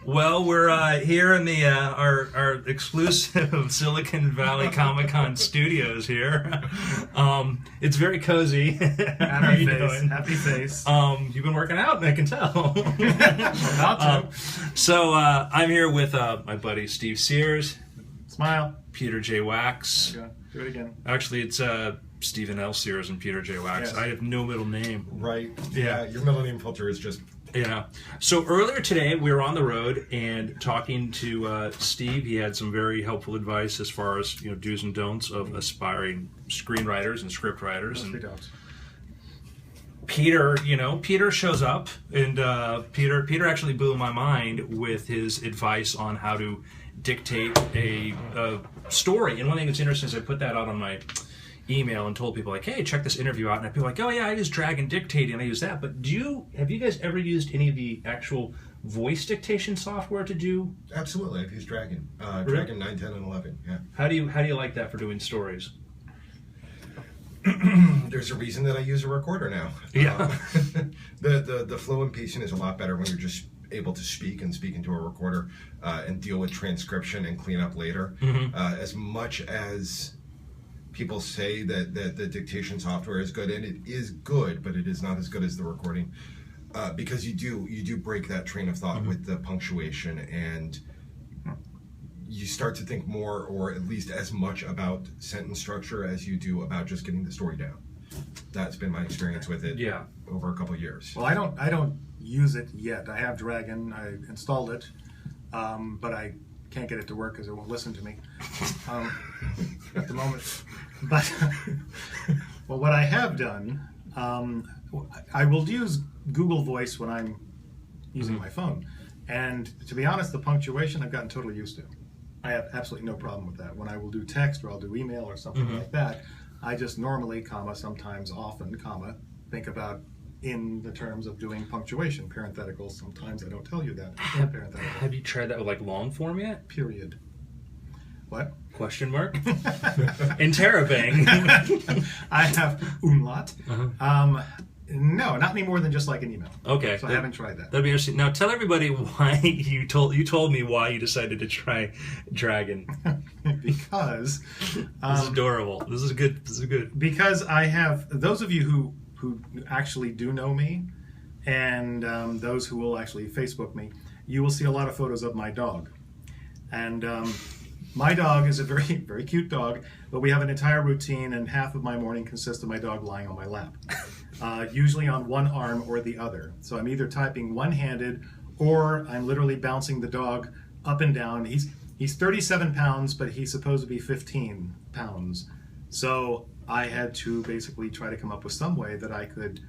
Well, we're here in the our exclusive Silicon Valley Comic-Con studios here. It's very cozy. How are you doing? Happy face. You've been working out, I can tell. About to. So I'm here with my buddy Steve Sears, Smile. Peter J. Wacks. Okay. Do it again. Actually, it's Steven L. Sears and Peter J. Wacks. Yes. I have no middle name. Right. Yeah. Your middle name filter is just... Yeah. So earlier today, we were on the road and talking to Steve. He had some very helpful advice as far as do's and don'ts of aspiring screenwriters and script writers. Mostly And don'ts. Peter, Peter shows up, and Peter actually blew my mind with his advice on how to dictate a story. And one thing that's interesting is I put that out on my email and told people like, hey, check this interview out, and people are like, oh yeah, I just drag and dictate and I use that. But have you guys ever used any of the actual voice dictation software to do? Absolutely, I've used Dragon. Really? Dragon 9, 10, and 11, yeah. How do you like that for doing stories? There's a reason that I use a recorder now. Yeah. The flow and pacing is a lot better when you're just able to speak into a recorder and deal with transcription and clean up later. Mm-hmm. As much as people say that the dictation software is good, and it is good, but it is not as good as the recording, because you do break that train of thought with the punctuation, and you start to think more, or at least as much, about sentence structure as you do about just getting the story down. That's been my experience with it. Yeah. Over a couple of years. Well, I don't use it yet. I have Dragon. I installed it, but I can't get it to work because it won't listen to me at the moment. But well, what I have done, I will use Google Voice when I'm using my phone, and to be honest, the punctuation I've gotten totally used to. I have absolutely no problem with that. When I will do text or I'll do email or something like that, I just normally, sometimes, often, think about in the terms of doing punctuation, parentheticals. Sometimes I don't tell you that. Have you tried that with like long form yet? Period. What? Question mark? Interrobang. I have umlaut. No, not any more than just like an email. Okay. So I haven't tried that. That'd be interesting. Now tell everybody why you told me why you decided to try Dragon. Because this is adorable. This is good. Because I have those of you who actually do know me, and those who will actually Facebook me, you will see a lot of photos of my dog. And my dog is a very, very cute dog, but we have an entire routine, and half of my morning consists of my dog lying on my lap, usually on one arm or the other. So I'm either typing one-handed, or I'm literally bouncing the dog up and down. He's 37 pounds, but he's supposed to be 15 pounds. So I had to basically try to come up with some way that I could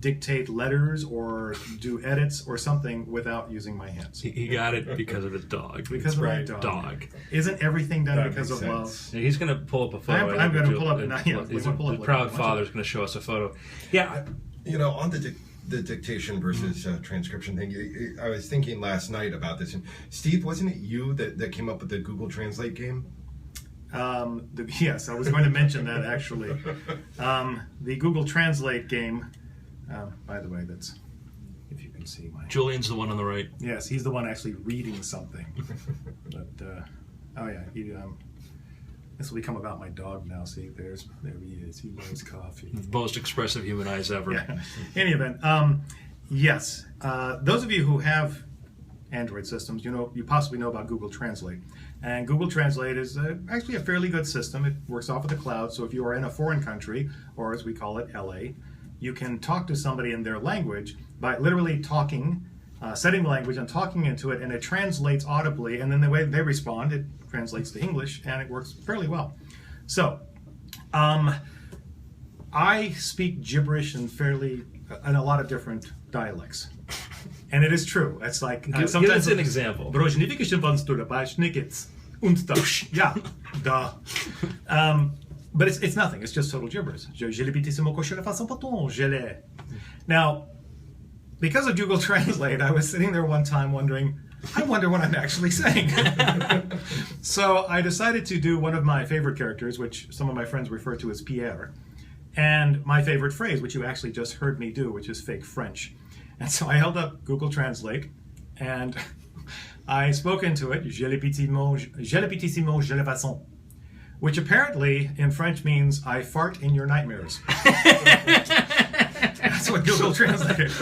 dictate letters or do edits or something without using my hands. He got it because of his dog. Because of my dog. Isn't everything done That because of makes love? sense. Yeah, he's going to pull up a photo. I'm going to pull up now. Yeah, the proud father's going to show us a photo. Yeah. On the dictation versus transcription thing, I was thinking last night about this. And Steve, wasn't it you that came up with the Google Translate game? Yes, I was going to mention that actually. The Google Translate game, by the way, that's, if you can see my... Julian's the one on the right. Yes, he's the one actually reading something. But, oh yeah, this will become about my dog now. See, there he is. He loves coffee. Most expressive human eyes ever. Yeah. In any event, yes, those of you who have Android systems, you possibly know about Google Translate. And Google Translate is actually a fairly good system. It works off of the cloud, so if you are in a foreign country, or as we call it, LA, you can talk to somebody in their language by literally talking, setting the language and talking into it, and it translates audibly, and then the way they respond, it translates to English, and it works fairly well. So, I speak gibberish in a lot of different dialects. And it is true. It's like give us an example. Yeah, duh. But it's nothing. It's just total gibberish. Now, because of Google Translate, I was sitting there one time wondering, I wonder what I'm actually saying. So I decided to do one of my favorite characters, which some of my friends refer to as Pierre, and my favorite phrase, which you actually just heard me do, which is fake French. And so I held up Google Translate, and I spoke into it, je le pitissimo, je le façon, which apparently in French means I fart in your nightmares. That's what Google translated.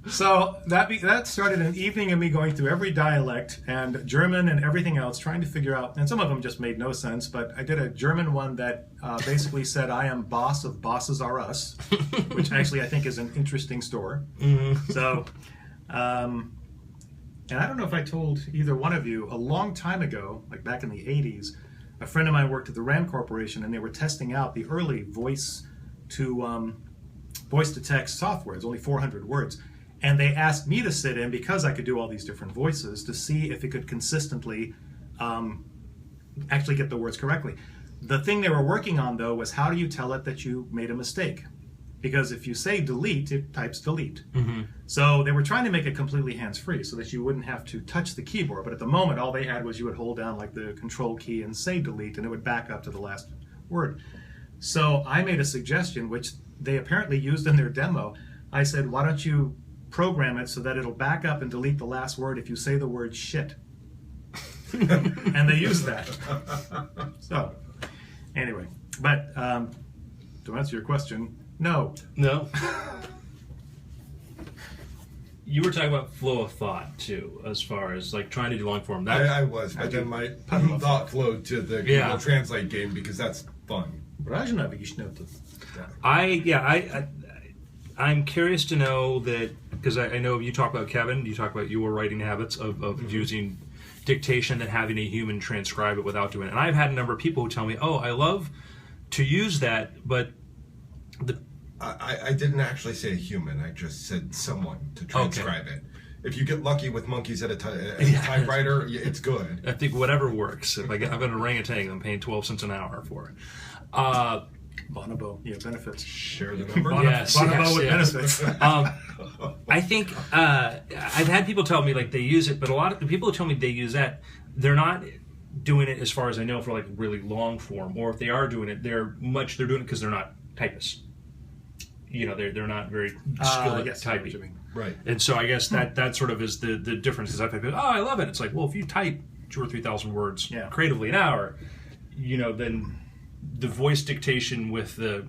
So that started an evening of me going through every dialect and German and everything else, trying to figure out, and some of them just made no sense, but I did a German one that basically said, I am boss of Bosses Are Us, which actually I think is an interesting store. Mm-hmm. So, and I don't know if I told either one of you, a long time ago, like back in the 80s, a friend of mine worked at the Rand Corporation and they were testing out the early voice-to-text software. It's only 400 words. And they asked me to sit in, because I could do all these different voices, to see if it could consistently actually get the words correctly. The thing they were working on, though, was how do you tell it that you made a mistake? Because if you say delete, it types delete. Mm-hmm. So they were trying to make it completely hands-free so that you wouldn't have to touch the keyboard. But at the moment, all they had was you would hold down like the control key and say delete, and it would back up to the last word. So I made a suggestion, which they apparently used in their demo. I said, why don't you program it so that it'll back up and delete the last word if you say the word shit. And they used that. So, anyway. But, to answer your question, no. No. You were talking about flow of thought, too, as far as, like, trying to do long form. I was, but then my thought flowed to the Google Translate game because that's fun. I'm curious to know that, because I know you talk about, Kevin, you talk about your writing habits of using dictation and having a human transcribe it without doing it. And I've had a number of people who tell me, oh, I love to use that, but I didn't actually say a human. I just said someone to transcribe it. If you get lucky with monkeys at a typewriter, it's good. I think whatever works. If I've got an orangutan, I'm paying 12 cents an hour for it. Bonobo, benefits. Share the number. Bonobo with benefits. I think I've had people tell me like they use it, but a lot of the people who tell me they use that, they're not doing it as far as I know for like really long form, or if they are doing it, they're doing it because they're not typists. They're not very skilled at typing. Right. And so I guess that sort of is the difference. Is I've had people, I love it. It's like, well, if you type 2,000 or 3,000 words creatively an hour, then the voice dictation with the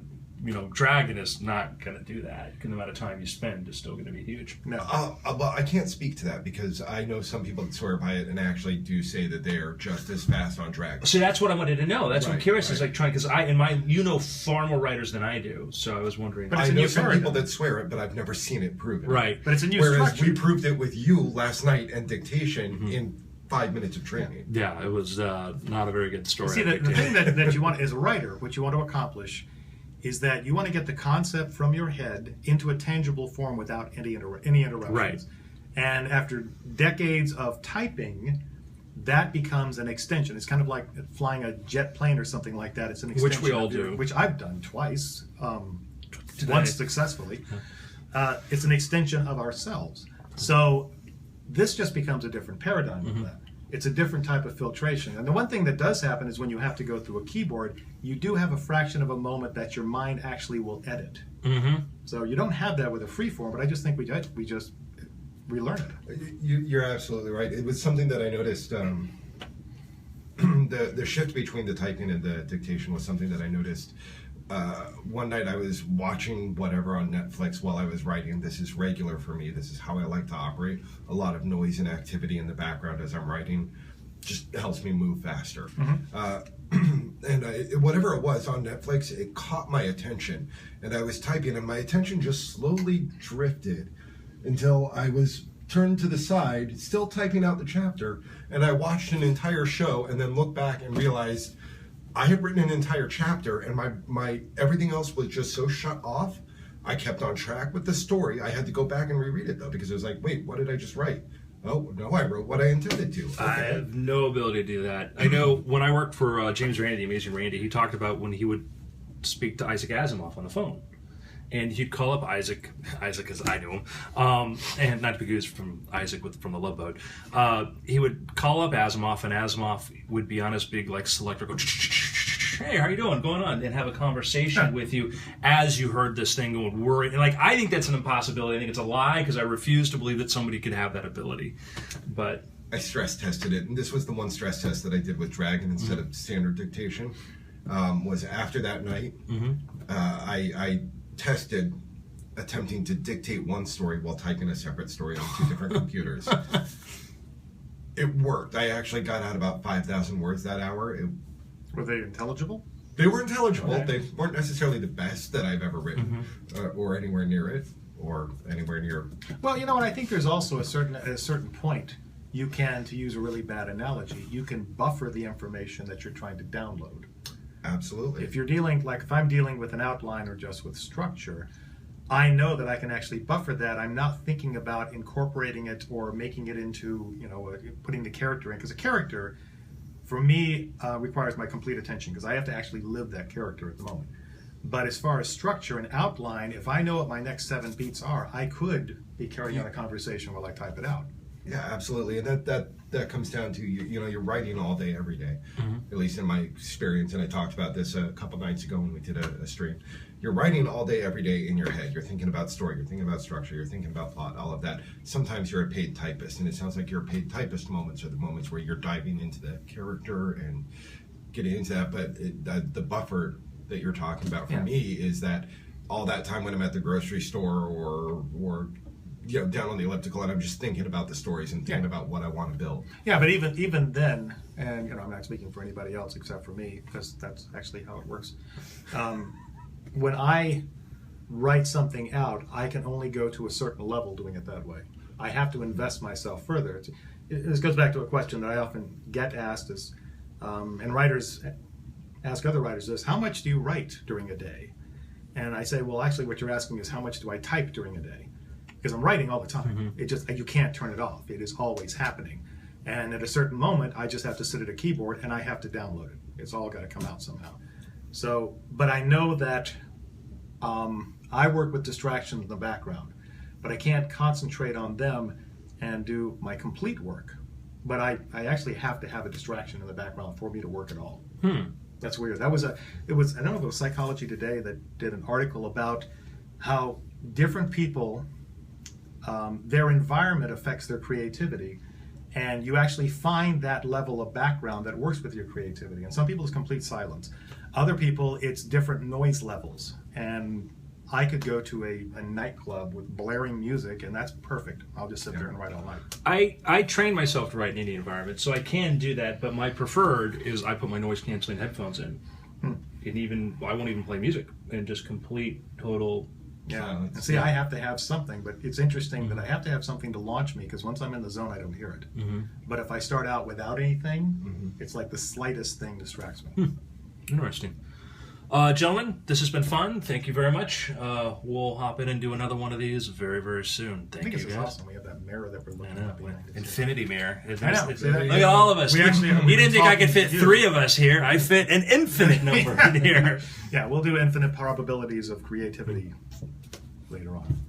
dragon is not going to do that. The amount of time you spend is still going to be huge. No. But I can't speak to that because I know some people that swear by it and actually do say that they are just as fast on dragon. So that's what I wanted to know. That's what I'm curious is like trying, because far more writers than I do. So I was wondering. But I know some people that swear it, but I've never seen it proven. Right. But it's a new Whereas structure. we proved it with you last night and dictation in 5 minutes of training. Yeah, it was not a very good story. See, the thing that you want as a writer, what you want to accomplish, is that you want to get the concept from your head into a tangible form without any interruptions. Right. And after decades of typing, that becomes an extension. It's kind of like flying a jet plane or something like that. It's an extension. Which we all do. Which I've done twice, once successfully. It's an extension of ourselves. So this just becomes a different paradigm of that. It's a different type of filtration. And the one thing that does happen is when you have to go through a keyboard, you do have a fraction of a moment that your mind actually will edit. Mm-hmm. So you don't have that with a free form, but I just think we just relearn it. You're absolutely right. It was something that I noticed. The shift between the typing and the dictation was something that I noticed. One night I was watching whatever on Netflix while I was writing. This is regular for me. This is how I like to operate. A lot of noise and activity in the background as I'm writing just helps me move faster. And whatever it was on Netflix, it caught my attention. And I was typing and my attention just slowly drifted until I was turned to the side, still typing out the chapter. And I watched an entire show and then looked back and realized I had written an entire chapter, and my everything else was just so shut off. I kept on track with the story. I had to go back and reread it though because it was like, wait, what did I just write? Oh no, I wrote what I intended to. Okay. I have no ability to do that. I know when I worked for James Randi, Amazing Randy, he talked about when he would speak to Isaac Asimov on the phone. And he'd call up Isaac as I knew him, and not because he was from Isaac from the Love Boat. He would call up Asimov, and Asimov would be on his big selector, go, hey, how you doing? Going on? And have a conversation with you as you heard this thing going worry. And I think that's an impossibility. I think it's a lie because I refuse to believe that somebody could have that ability. But I stress tested it, and this was the one stress test that I did with Dragon instead of standard dictation. Was after that night, I tested attempting to dictate one story while typing a separate story on 2 different computers. It worked. I actually got out about 5,000 words that hour. Were they intelligible? They were intelligible. Okay. They weren't necessarily the best that I've ever written, or anywhere near it, or anywhere near. Well, you know what? I think there's also at a certain point, you can, to use a really bad analogy, you can buffer the information that you're trying to download. Absolutely. If you're dealing, like if I'm dealing with an outline or just with structure, I know that I can actually buffer that. I'm not thinking about incorporating it or making it into, putting the character in. Because a character, for me, requires my complete attention because I have to actually live that character at the moment. But as far as structure and outline, if I know what my next 7 beats are, I could be carrying on a conversation while I type it out. Yeah, absolutely, and that comes down to you're writing all day, every day. At least in my experience, and I talked about this a couple nights ago when we did a stream. You're writing all day, every day in your head. You're thinking about story, you're thinking about structure, you're thinking about plot, all of that. Sometimes you're a paid typist, and it sounds like your paid typist moments are the moments where you're diving into that character and getting into that. But the buffer that you're talking about for me is that all that time when I'm at the grocery store or down on the elliptical, and I'm just thinking about the stories and thinking about what I want to build. Yeah, but even then, and I'm not speaking for anybody else except for me, because that's actually how it works. When I write something out, I can only go to a certain level doing it that way. I have to invest myself further. This goes back to a question that I often get asked, and writers ask other writers this: how much do you write during a day? And I say, well, actually, what you're asking is how much do I type during a day? Because I'm writing all the time. It just, you can't turn it off. It is always happening. And at a certain moment, I just have to sit at a keyboard and I have to download it. It's all got to come out somehow. So, but I know that I work with distractions in the background, but I can't concentrate on them and do my complete work. But I actually have to have a distraction in the background for me to work at all. That's weird. It was, I don't know if it was Psychology Today that did an article about how different people, their environment affects their creativity, and you actually find that level of background that works with your creativity. And some people it's complete silence. Other people it's different noise levels. And I could go to a nightclub with blaring music, and that's perfect. I'll just sit there and write all night. I train myself to write in any environment, so I can do that, but my preferred is I put my noise canceling headphones in. And I won't even play music, and just complete, total. Yeah, and see, I have to have something, but it's interesting that I have to have something to launch me, because once I'm in the zone, I don't hear it. But if I start out without anything, it's like the slightest thing distracts me. Interesting. Gentlemen, this has been fun. Thank you very much. We'll hop in and do another one of these very, very soon. Thank you, I think it's guys. awesome. We have that mirror that we're looking at behind us. Infinity mirror. I know. Look at all of us. We actually, you didn't think I could fit 3 of us here. I fit an infinite number in here. Yeah, we'll do infinite probabilities of creativity later on.